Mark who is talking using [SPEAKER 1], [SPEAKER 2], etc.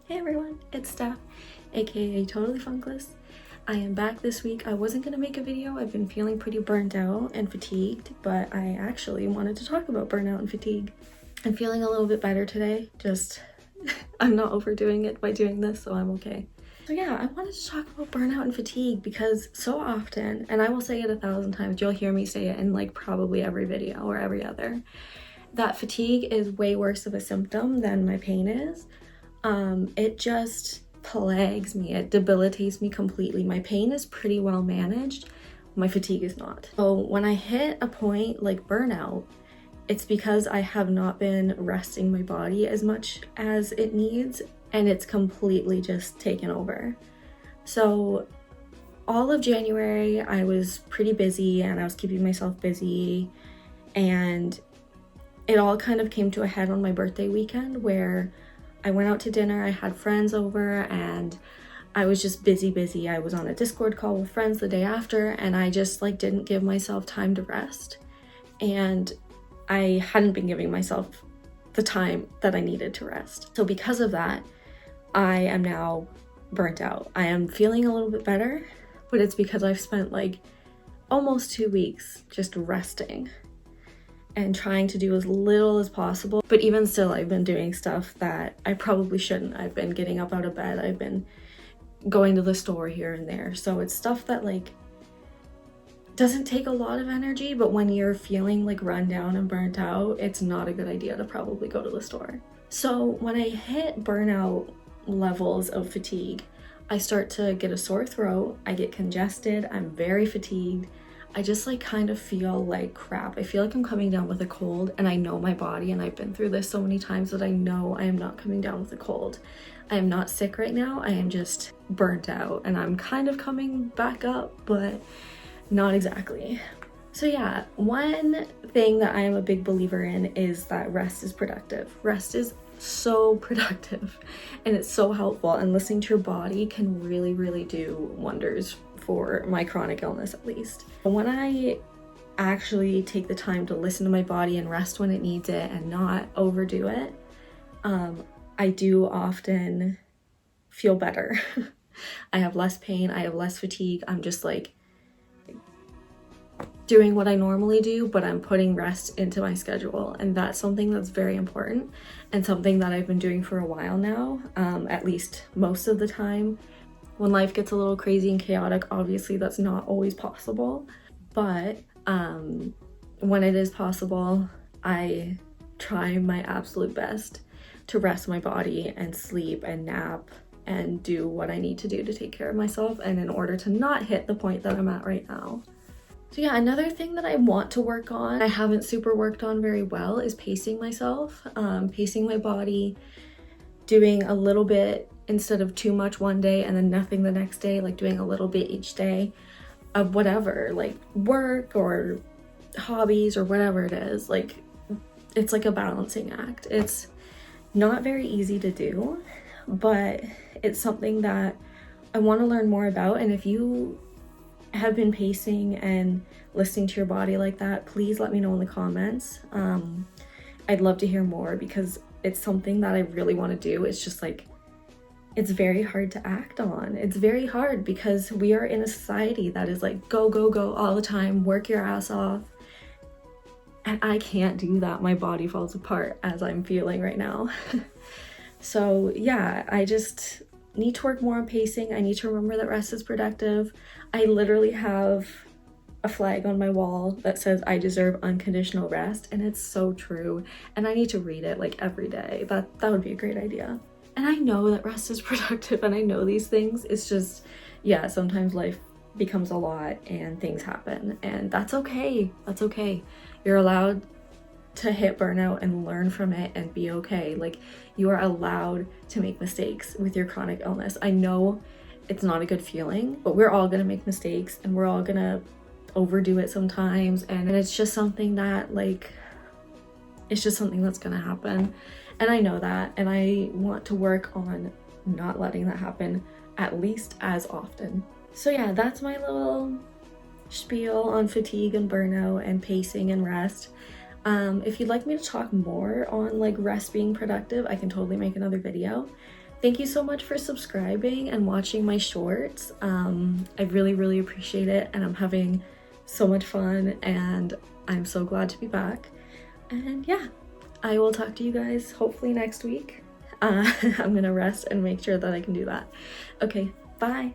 [SPEAKER 1] Hey everyone, it's Steph, aka Totally Funkless. I am back this week. I wasn't gonna make a video. I've been feeling pretty burnt out and fatigued, but I actually wanted to talk about burnout and fatigue. I'm feeling a little bit better today. Just, I'm not overdoing it by doing this, so I'm okay. So yeah, I wanted to talk about burnout and fatigue because so often, and I will say it 1,000 times, you'll hear me say it in like probably every video or every other, that fatigue is way worse of a symptom than my pain is. It just plagues me. It debilitates me completely. My pain is pretty well managed. My fatigue is not. So when I hit a point like burnout, it's because I have not been resting my body as much as it needs, and it's completely just taken over. So all of January, I was pretty busy and I was keeping myself busy, and it all kind of came to a head on my birthday weekend where I went out to dinner, I had friends over, and I was just busy. I was on a Discord call with friends the day after, and I just like didn't give myself time to rest. And I hadn't been giving myself the time that I needed to rest. So because of that, I am now burnt out. I am feeling a little bit better, but it's because I've spent like almost 2 weeks just resting and trying to do as little as possible. But even still, I've been doing stuff that I probably shouldn't. I've been getting up out of bed. I've been going to the store here and there. So it's stuff that like doesn't take a lot of energy, but when you're feeling like run down and burnt out, it's not a good idea to probably go to the store. So when I hit burnout levels of fatigue, I start to get a sore throat, I get congested, I'm very fatigued. I just like kind of feel like crap. I feel like I'm coming down with a cold, and I know my body, and I've been through this so many times that I know I am not coming down with a cold. I am not sick right now. I am just burnt out, and I'm kind of coming back up, but not exactly. So yeah, one thing that I am a big believer in is that rest is productive. Rest is so productive and it's so helpful, and listening to your body can really do wonders for my chronic illness, at least. When I actually take the time to listen to my body and rest when it needs it and not overdo it, I do often feel better. I have less pain, I have less fatigue. I'm just like doing what I normally do, but I'm putting rest into my schedule, and that's something that's very important and something that I've been doing for a while now, at least most of the time. When life gets a little crazy and chaotic, obviously that's not always possible, but when it is possible, I try my absolute best to rest my body and sleep and nap and do what I need to do to take care of myself, and in order to not hit the point that I'm at right now. So yeah, another thing that I want to work on, I haven't super worked on very well, is pacing myself, pacing my body, doing a little bit instead of too much one day and then nothing the next day, like doing a little bit each day of whatever, like work or hobbies or whatever it is. Like, it's like a balancing act. It's not very easy to do, but it's something that I want to learn more about. And if you have been pacing and listening to your body like that, please let me know in the comments. I'd love to hear more because it's something that I really want to do. It's just like, it's very hard to act on. It's very hard because we are in a society that is like go all the time, work your ass off, and I can't do that. My body falls apart as I'm feeling right now. So yeah, I just need to work more on pacing. I need to remember that rest is productive. I literally have a flag on my wall that says I deserve unconditional rest, and it's so true, and I need to read it like every day. That would be a great idea. And I know that rest is productive, and I know these things. It's just, yeah, sometimes life becomes a lot and things happen, and that's okay. That's okay. You're allowed to hit burnout and learn from it and be okay. Like, you are allowed to make mistakes with your chronic illness. I know it's not a good feeling, but we're all gonna make mistakes and we're all gonna overdo it sometimes, and it's just something that like, it's just something that's gonna happen. And I know that, and I want to work on not letting that happen at least as often. So yeah, that's my little spiel on fatigue and burnout and pacing and rest. If you'd like me to talk more on like rest being productive, I can totally make another video. Thank you so much for subscribing and watching my shorts. I really appreciate it, and I'm having so much fun, and I'm so glad to be back. And yeah, I will talk to you guys hopefully next week. I'm gonna rest and make sure that I can do that. Okay, bye.